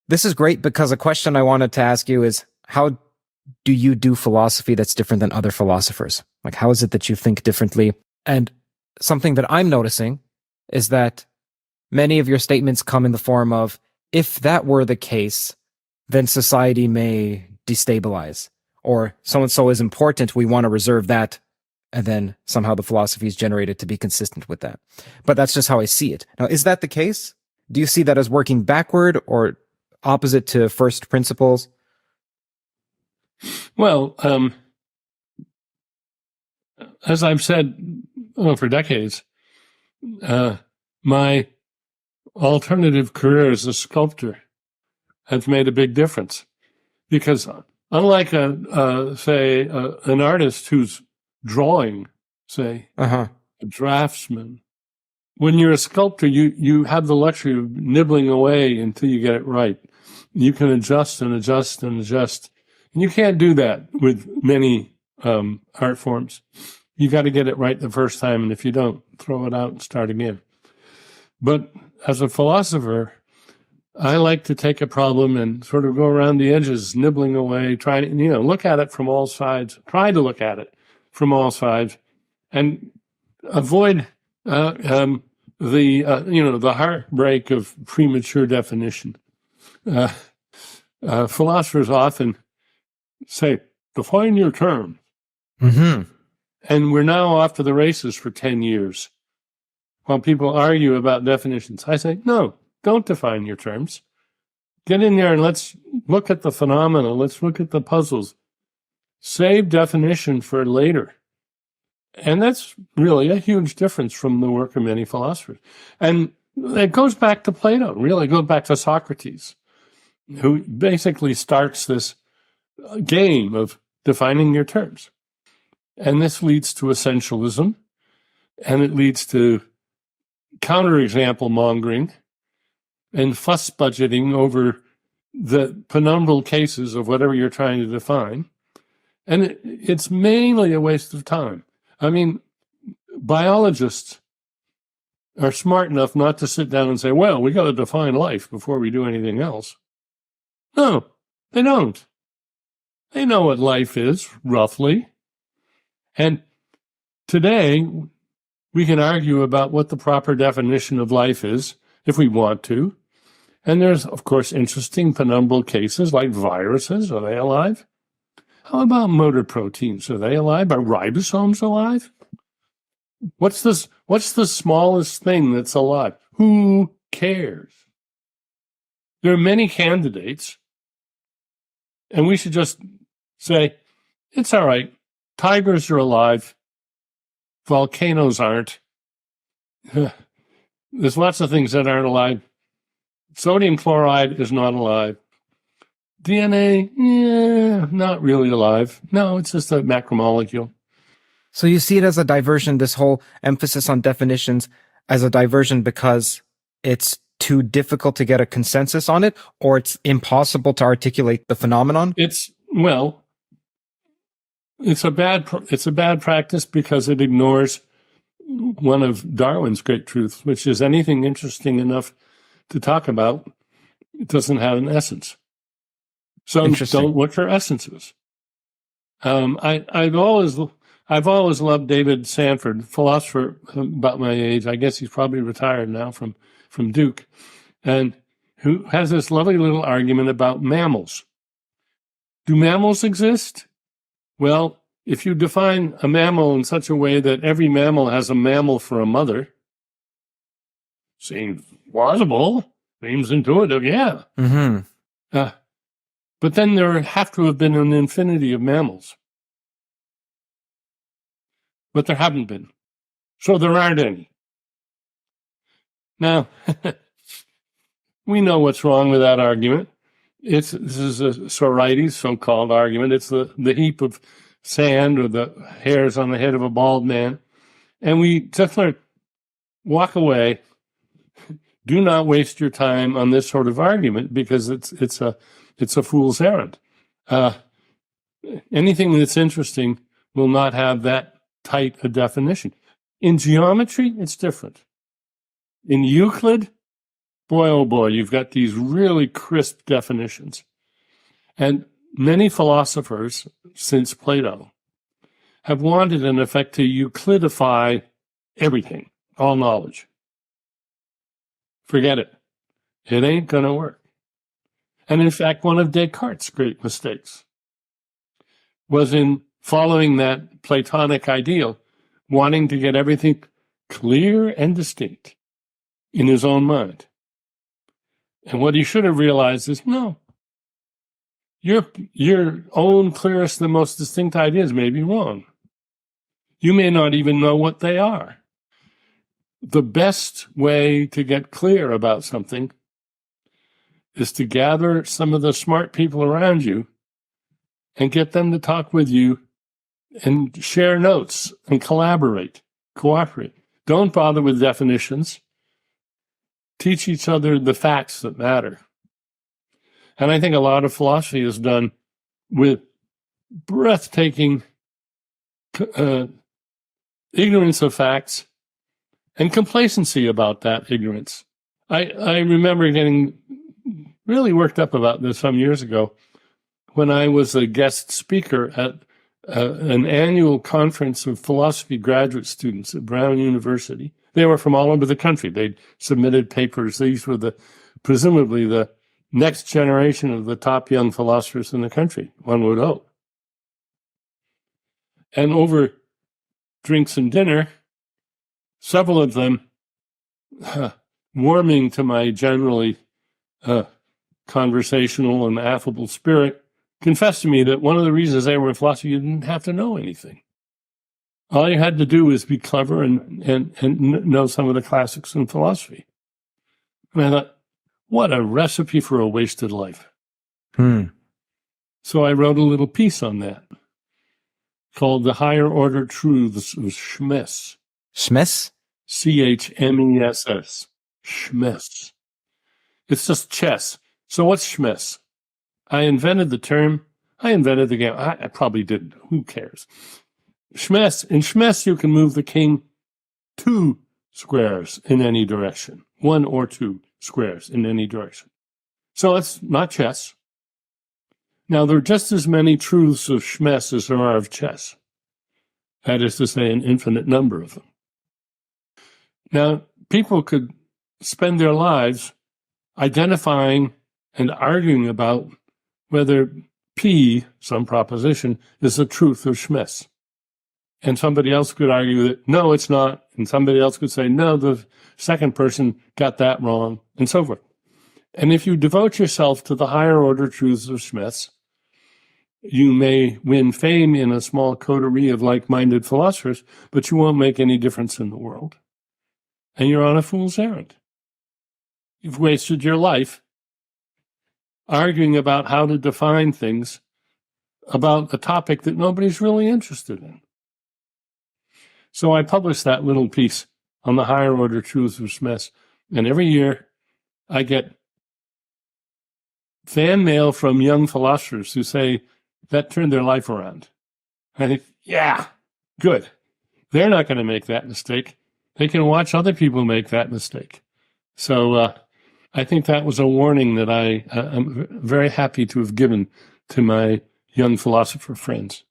This is great because a question I wanted to ask you is how do you do philosophy that's different than other philosophers? Like, how is it that you think differently? And something that I'm noticing is that many of your statements come in the form of, if that were the case, then society may destabilize, or so and so is important, we want to reserve that. And then somehow the philosophy is generated to be consistent with that. But that's just how I see it. Now, is that the case? Do you see that as working backward or opposite to first principles? Well, as I've said for decades, my alternative career as a sculptor has made a big difference, because unlike an artist who's drawing, say, a draftsman, when you're a sculptor, you have the luxury of nibbling away until you get it right. You can adjust and adjust and adjust. And you can't do that with many art forms. You got to get it right the first time, and if you don't, throw it out and start again. But as a philosopher, I like to take a problem and sort of go around the edges, nibbling away, trying to, look at it from all sides, try to look at it from all sides, and avoid the heartbreak of premature definition. Philosophers often say, define your term. Mm-hmm. And we're now off to the races for 10 years while people argue about definitions. I say, no, don't define your terms. Get in there and let's look at the phenomena. Let's look at the puzzles. Save definition for later. And that's really a huge difference from the work of many philosophers. And it goes back to Plato, really. It goes back to Socrates, who basically starts this game of defining your terms. And this leads to essentialism, and it leads to counterexample mongering and fuss budgeting over the penumbral cases of whatever you're trying to define. And it's mainly a waste of time. I mean, biologists are smart enough not to sit down and say, well, we got to define life before we do anything else. No, they don't. They know what life is, roughly. And today, we can argue about what the proper definition of life is, if we want to. And there's, of course, interesting penumbral cases like viruses. Are they alive? How about motor proteins? Are they alive? Are ribosomes alive? What's the smallest thing that's alive? Who cares? There are many candidates, and we should just say, it's all right. Tigers are alive. Volcanoes aren't. There's lots of things that aren't alive. Sodium chloride is not alive. DNA, not really alive. No, it's just a macromolecule. So you see it as a diversion, this whole emphasis on definitions as a diversion because it's too difficult to get a consensus on it, or it's impossible to articulate the phenomenon? It's a bad practice because it ignores one of Darwin's great truths, which is anything interesting enough to talk about, it doesn't have an essence. So don't look for essences. I've always loved David Sanford, philosopher about my age. I guess he's probably retired now from Duke, and who has this lovely little argument about mammals. Do mammals exist? Well, if you define a mammal in such a way that every mammal has a mammal for a mother, seems plausible, seems intuitive, yeah. Mm-hmm. But then there have to have been an infinity of mammals. But there haven't been. So there aren't any. Now, we know what's wrong with that argument. This is a Sorites so-called argument. It's the heap of sand or the hairs on the head of a bald man. And we just walk away. Do not waste your time on this sort of argument because it's a fool's errand. Anything that's interesting will not have that tight a definition. In geometry, it's different. In Euclid, boy, oh boy, you've got these really crisp definitions. And many philosophers since Plato have wanted, in effect, to Euclidify everything, all knowledge. Forget it. It ain't going to work. And in fact, one of Descartes' great mistakes was in following that Platonic ideal, wanting to get everything clear and distinct in his own mind. And what he should have realized is, no, your own clearest and most distinct ideas may be wrong. You may not even know what they are. The best way to get clear about something is to gather some of the smart people around you and get them to talk with you and share notes and collaborate, cooperate. Don't bother with definitions. Teach each other the facts that matter. And I think a lot of philosophy is done with breathtaking ignorance of facts and complacency about that ignorance. I remember getting really worked up about this some years ago when I was a guest speaker at an annual conference of philosophy graduate students at Brown University. They were from all over the country. They submitted papers. These were presumably the next generation of the top young philosophers in the country, one would hope. And over drinks and dinner, several of them, warming to my generally conversational and affable spirit, confessed to me that one of the reasons they were in philosophy, you didn't have to know anything. All you had to do was be clever and know some of the classics in philosophy. And I thought, what a recipe for a wasted life. So I wrote a little piece on that called The Higher Order Truths of Schmiss. Schmiss? Chmess. Schmiss. It's just chess. So what's Schmiss? I invented the term. I invented the game. I probably didn't. Who cares? Schmiss. In Schmiss, you can move the king 2 squares in any direction. 1 or 2 squares in any direction. So it's not chess. Now, there are just as many truths of Schmiss as there are of chess. That is to say, an infinite number of them. Now, people could spend their lives identifying and arguing about whether P, some proposition, is the truth of Schmiss. And somebody else could argue that, no, it's not. And somebody else could say, no, the second person got that wrong, and so forth. And if you devote yourself to the higher order truths of Schmiss, you may win fame in a small coterie of like-minded philosophers, but you won't make any difference in the world. And you're on a fool's errand. You've wasted your life arguing about how to define things about a topic that nobody's really interested in. So I published that little piece on the higher order truths of Schmiss, and every year I get fan mail from young philosophers who say that turned their life around. I think, yeah, good. They're not going to make that mistake. They can watch other people make that mistake. So I think that was a warning that I'm very happy to have given to my young philosopher friends.